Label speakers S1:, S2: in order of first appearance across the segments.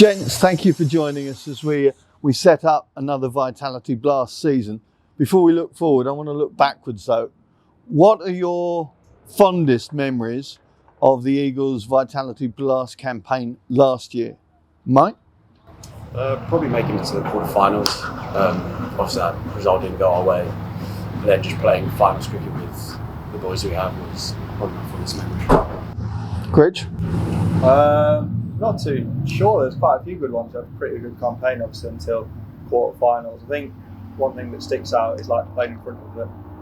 S1: Gents, thank you for joining us as we set up another Vitality Blast season. Before we look forward, I want to look backwards though. What are your fondest memories of the Eagles Vitality Blast campaign last year? Mike?
S2: Probably making it to the quarterfinals. Obviously that result didn't go our way. But then just playing finals cricket with the boys we have was probably my fondest memory.
S1: Critch?
S3: Not too sure. There's quite a few good ones. We had a pretty good campaign, obviously, until quarterfinals. I think one thing that sticks out is like playing in front of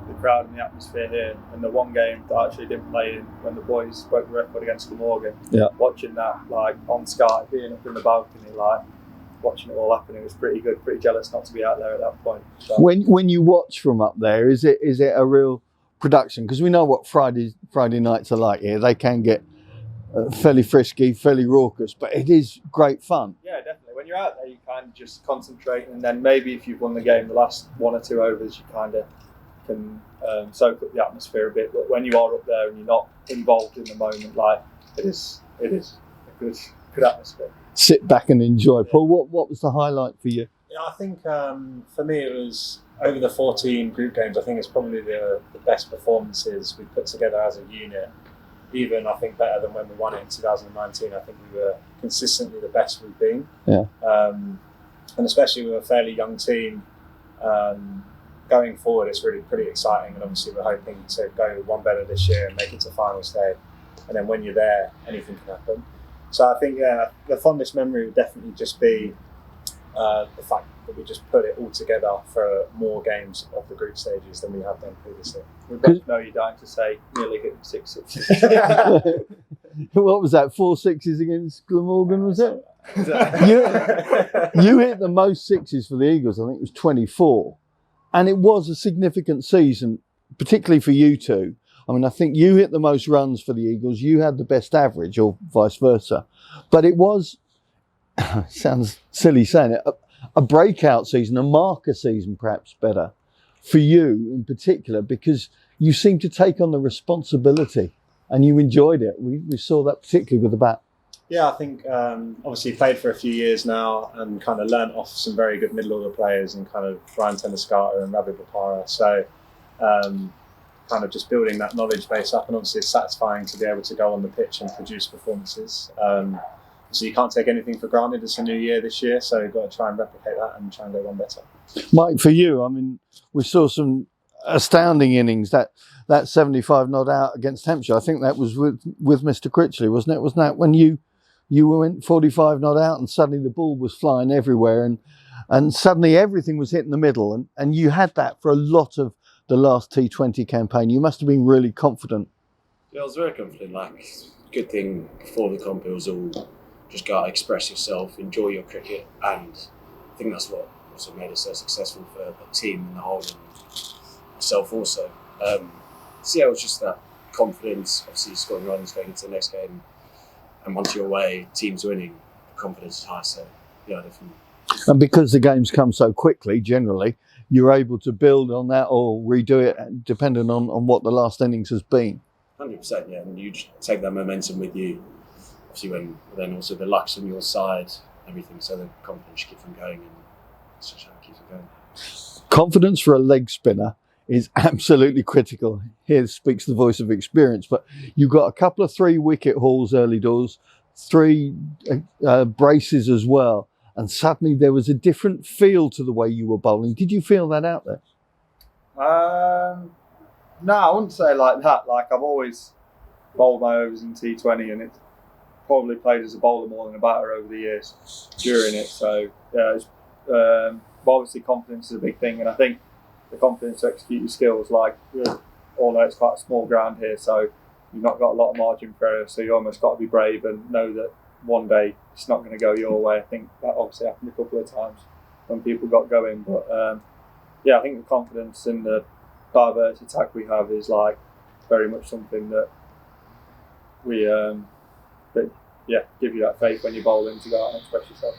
S3: the crowd and the atmosphere here. And the one game that I actually didn't play in, when the boys broke the record against Glamorgan, watching that like on Sky, being up in the balcony, like watching it all happen, it was pretty good. Pretty jealous not to be out there at that point. So,
S1: when you watch from up there, is it a real production? Because we know what Friday nights are like here. They can get fairly frisky, fairly raucous, but it is great fun.
S3: Yeah, definitely. When you're out there, you kind of just concentrate, and then maybe if you've won the game, the last one or two overs, you kind of can soak up the atmosphere a bit. But when you are up there and you're not involved in the moment, like it is a good atmosphere.
S1: Sit back and enjoy. Yeah. Paul, what was the highlight for you?
S4: Yeah, I think for me it was over the 14 group games. I think it's probably the best performances we put together as a unit. Even I think better than when we won it in 2019. I think we were consistently the best we've been.
S1: Yeah.
S4: And especially with a fairly young team, going forward, it's really pretty exciting. And obviously we're hoping to go one better this year and make it to final stage. And then when you're there, anything can happen. So I think the fondest memory would definitely just be the fact that we just put it all together for more games of the group stages than we have done previously.
S3: We both know you're dying to say nearly hitting 6 sixes.
S1: What was that? 4 sixes against Glamorgan, was it? You hit the most sixes for the Eagles. I think it was 24, and it was a significant season, particularly for you two. I mean, I think you hit the most runs for the Eagles. You had the best average, or vice versa. But it was, sounds silly saying it, a breakout season, a marker season perhaps better for you in particular, because you seemed to take on the responsibility and you enjoyed it. We saw that particularly with the bat.
S4: Yeah, I think obviously played for a few years now and kind of learnt off some very good middle order players and kind of Ryan Tenniscarter and Ravi Bopara. So kind of just building that knowledge base up, and obviously it's satisfying to be able to go on the pitch and produce performances. So you can't take anything for granted. It's a new year this year, so you've got to try and replicate that and try and go one better.
S1: Mike, for you, I mean, we saw some astounding innings. That 75 not out against Hampshire, I think that was with Mr. Critchley, wasn't it? Wasn't that when you went 45 not out and suddenly the ball was flying everywhere and suddenly everything was hitting the middle, and you had that for a lot of the last T20 campaign. You must have been really confident.
S2: Yeah, I was very confident. Like, good thing before the comp, it was all just go out, express yourself, enjoy your cricket, and I think that's what also made us so successful for the team and the whole, and myself also. So yeah, it was just that confidence, obviously scoring runs going into the next game, and once you're away, team's winning, confidence is high, so yeah, definitely.
S1: And because the games come so quickly, generally, you're able to build on that or redo it depending on what the last innings has been.
S2: 100%, yeah, and you just take that momentum with you. Obviously, then also the luck's on your side, everything, so the confidence keeps on going, and that's just how it keeps on going.
S1: Confidence for a leg spinner is absolutely critical. Here speaks the voice of experience, but you got a couple of 3-wicket hauls early doors, 3 braces as well, and suddenly there was a different feel to the way you were bowling. Did you feel that out there?
S3: No, I wouldn't say like that. Like, I've always bowled my overs in T20, and it's probably played as a bowler more than a batter over the years during it. So yeah, obviously confidence is a big thing, and I think the confidence to execute your skills, like we all know it's quite a small ground here, so you've not got a lot of margin for error, so you almost got to be brave and know that one day it's not going to go your way. I think that obviously happened a couple of times when people got going, but yeah, I think the confidence and the diverse attack we have is like very much something that we give you that faith when you're bowling to go out and express yourself.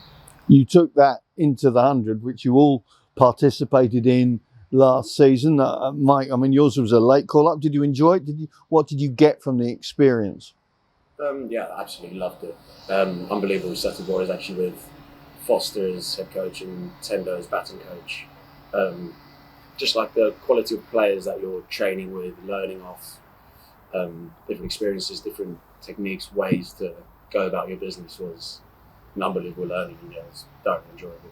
S1: You took that into the 100, which you all participated in last season. Mike, I mean, yours was a late call-up. Did you enjoy it? What did you get from the experience?
S2: Yeah, I absolutely loved it. Unbelievable set of boys, actually, with Foster as head coach and Tendo as batting coach. Just like the quality of players that you're training with, learning off, different experiences, different techniques, ways to go about your business was an unbelievable learning, and it was very enjoyable.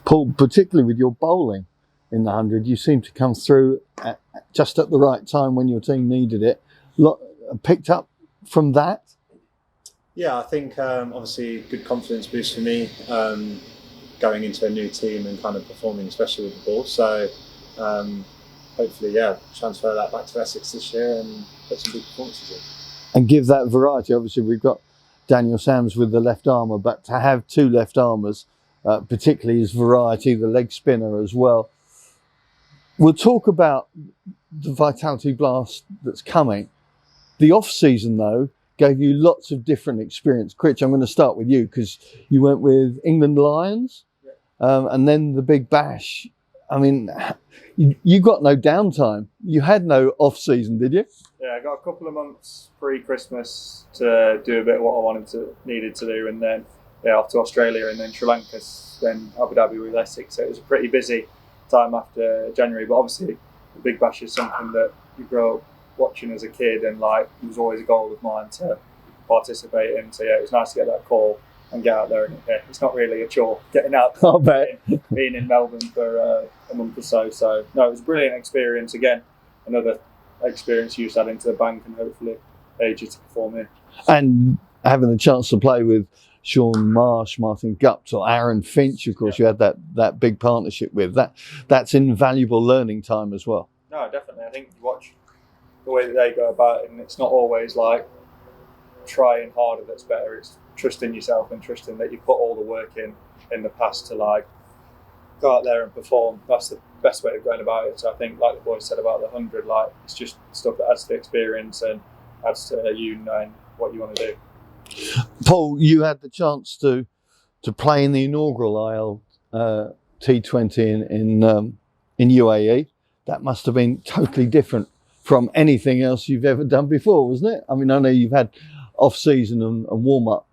S1: Paul, particularly with your bowling in the 100, you seem to come through just at the right time when your team needed it. Picked up from that?
S4: Yeah, I think obviously good confidence boost for me going into a new team and kind of performing, especially with the ball. So hopefully, transfer that back to Essex this year and put some big performances in.
S1: And give that variety. Obviously, we've got Daniel Sams with the left armour, but to have two left armours, particularly his variety, the leg spinner as well. We'll talk about the Vitality Blast that's coming. The off-season, though, gave you lots of different experience. Critch, I'm going to start with you because you went with England Lions and then the Big Bash. I mean, you got no downtime. You had no off-season, did you?
S3: Yeah, I got a couple of months pre-Christmas to do a bit of what I needed to do, and then off to Australia and then Sri Lanka, then Abu Dhabi with Essex. So it was a pretty busy time after January. But obviously, the Big Bash is something that you grow up watching as a kid, and like it was always a goal of mine to participate in. So yeah, it was nice to get that call and get out there. And it's not really a chore getting out there.
S1: I'll bet.
S3: Being in Melbourne for a month or so. So no, it was a brilliant experience. Again, another experience you just add into the bank, and hopefully aid you to perform here.
S1: And having the chance to play with Sean Marsh, Martin Guptill, Aaron Finch, of course, you had that big partnership with. That's invaluable learning time as well.
S3: No, definitely. I think you watch the way that they go about it, and it's not always like trying harder that's better. It's trusting yourself and trusting that you put all the work in the past to like go out there and perform. That's the best way of going about it. So I think, like the boys said about the 100, like it's just stuff that adds to the experience and adds to you knowing what you want to do.
S1: Paul, you had the chance to play in the inaugural IL T20 in UAE. That must have been totally different from anything else you've ever done before, wasn't it? I mean, I know you've had off-season and warm-up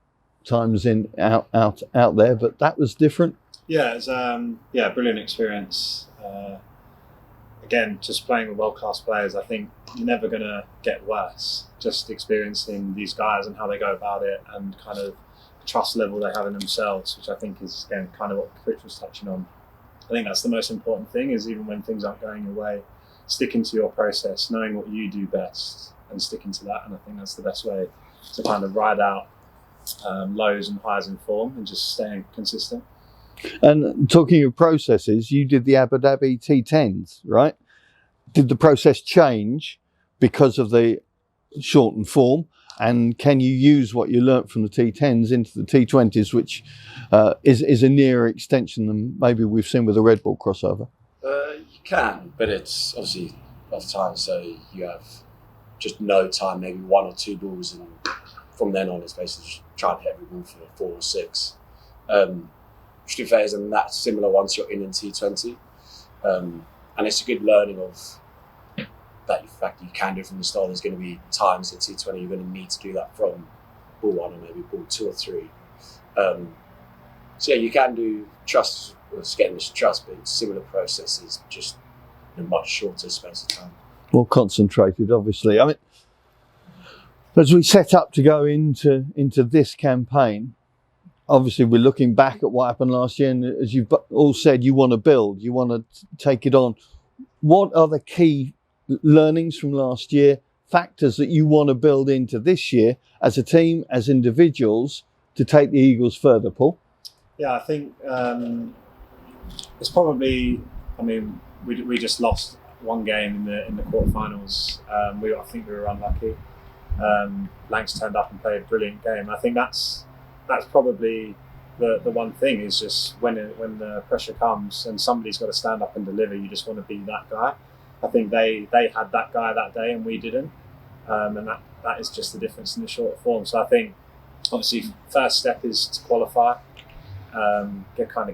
S1: times out there, but that was different.
S4: Yeah, it was brilliant experience. Again, just playing with world-class players, I think you're never going to get worse. Just experiencing these guys and how they go about it, and kind of the trust level they have in themselves, which I think is, again, kind of what Critch was touching on. I think that's the most important thing, is even when things aren't going your way, sticking to your process, knowing what you do best and sticking to that. And I think that's the best way to kind of ride out lows and highs in form and just staying consistent.
S1: And talking of processes, you did the Abu Dhabi T10s, right? Did the process change because of the shortened form? And can you use what you learnt from the T10s into the T20s, which is a nearer extension than maybe we've seen with the red ball crossover?
S2: You can, but it's obviously off time, so you have just no time, maybe one or two balls, and from then on it's basically just trying to hit every ball for 4 or 6. Which phase, and that's similar once you're in T20. And it's a good learning of that fact that you can do it from the start. There's going to be times in T20 you're going to need to do that from ball 1 or maybe ball 2 or 3. So yeah, you can do trust, it's getting this trust, but it's similar processes, just in a much shorter space of time.
S1: More concentrated, obviously. I mean, as we set up to go into this campaign, obviously we're looking back at what happened last year, and as you've all said, you want to build, you want to take it on. What are the key learnings from last year, factors that you want to build into this year as a team, as individuals, to take the Eagles further, Paul?
S4: Yeah, I think it's probably, I mean, we just lost one game in the quarterfinals. I think we were unlucky. Lanks turned up and played a brilliant game. I think that's probably the one thing, is just when the pressure comes and somebody's got to stand up and deliver, you just want to be that guy. I think they had that guy that day and we didn't, and that is just the difference in the short form. So I think obviously first step is to qualify,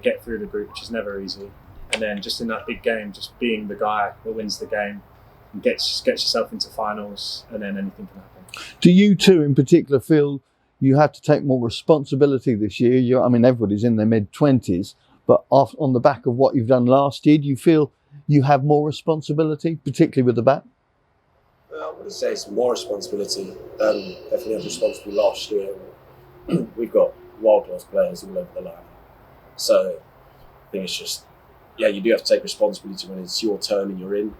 S4: get through the group, which is never easy, and then just in that big game, just being the guy that wins the game and gets yourself into finals, and then anything can happen.
S1: Do you two in particular feel you have to take more responsibility this year? I mean, everybody's in their mid-20s, but on the back of what you've done last year, do you feel you have more responsibility, particularly with the bat?
S2: I wouldn't say it's more responsibility. Definitely had responsibility last year. We've got world-class players all over the line. So I think it's just, yeah, you do have to take responsibility when it's your turn and you're in.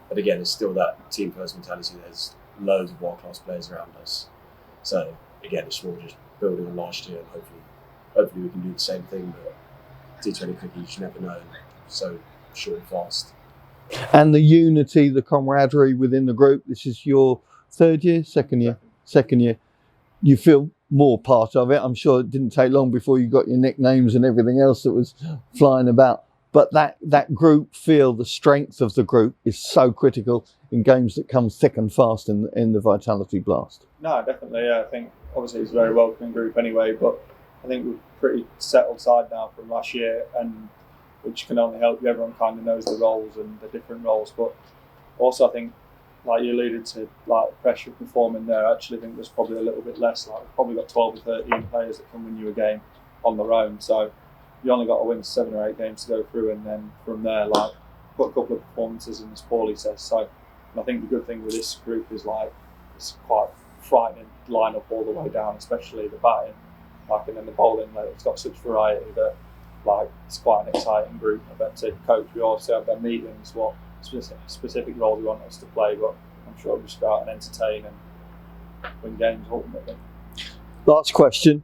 S2: But again, it's still that team first mentality. There's loads of world-class players around us. So again, it's more just building on last year, and hopefully we can do the same thing. But T20 cricket, you just never know. So short and fast.
S1: And the unity, the camaraderie within the group. This is your third year, second year. You feel more part of it. I'm sure it didn't take long before you got your nicknames and everything else that was flying about. But that group feel, the strength of the group is so critical in games that come thick and fast in the Vitality Blast.
S3: No, definitely. Yeah, I think obviously it's a very welcoming group anyway, but I think we're pretty settled side now from last year, and which can only help you. Everyone kind of knows the roles and the different roles, but also I think, like you alluded to, like pressure of performing there, I actually think there's probably a little bit less. Like we've probably got 12 or 13 players that can win you a game on their own, so you only got to win 7 or 8 games to go through, and then from there, like, put a couple of performances in, as Paulie says. So I think the good thing with this group is, like, it's quite frightening lineup all the way down, especially the batting, like, and then the bowling. Like, it's got such variety that, like, it's quite an exciting group. I bet to coach, we also have their meetings, what specific role we want us to play, but I'm sure we'll just go out and entertain and win games ultimately.
S1: Last question.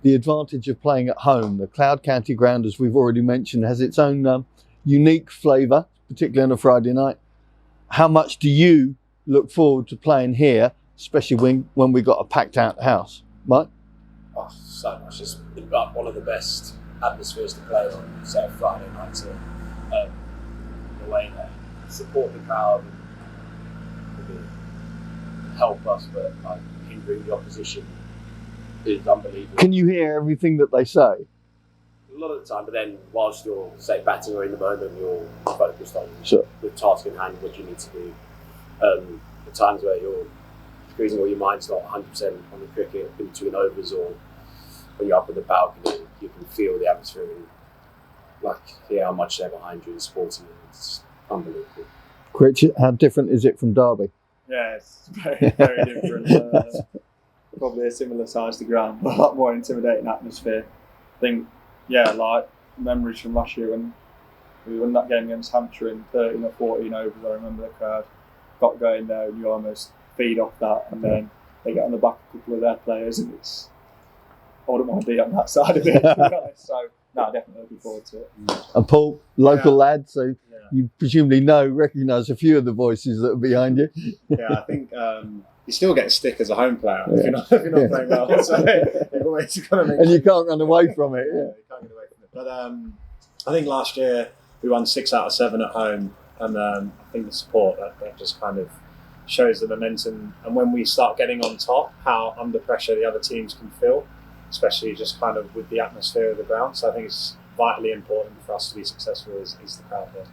S1: The advantage of playing at home. The Cloud County ground, as we've already mentioned, has its own unique flavour, particularly on a Friday night. How much do you look forward to playing here, especially when we got a packed out house? Mike?
S2: Oh, so much. It's one of the best atmospheres to play on, say, a Friday night to the way they support the crowd and maybe help us, but like hindering the opposition is unbelievable.
S1: Can you hear everything that they say?
S2: A lot of the time, but then whilst you're, say, batting or in the moment, you're focused on the task in hand, what you need to do. The times where you're squeezing, or your mind's not 100% on the cricket in between overs, or when you're up at the balcony, you can feel the atmosphere and how much they're behind you in sporting. It's unbelievable.
S1: Critch, how different is it from Derby?
S3: Yeah, it's very, very different. Probably a similar size to ground, but a lot more intimidating atmosphere. I think, yeah, like memories from last year when we won that game against Hampshire in 13 or 14 overs. I remember the crowd got going there, and you almost feed off that, and then they get on the back of a couple of their players, and I wouldn't want to be on that side of it, to be honest. So, no, definitely looking forward to it.
S1: And Paul, local lad, so you presumably recognise a few of the voices that are behind you.
S4: Yeah, I think you still get a stick as a home player if you're not playing well. So you've always got to make
S1: and you can't run away from it.
S4: You can't get away from it. But I think last year we won 6 out of 7 at home, and I think the support that just kind of shows the momentum. And when we start getting on top, how under pressure the other teams can feel, especially just kind of with the atmosphere of the ground. So I think it's vitally important for us to be successful is the crowd there.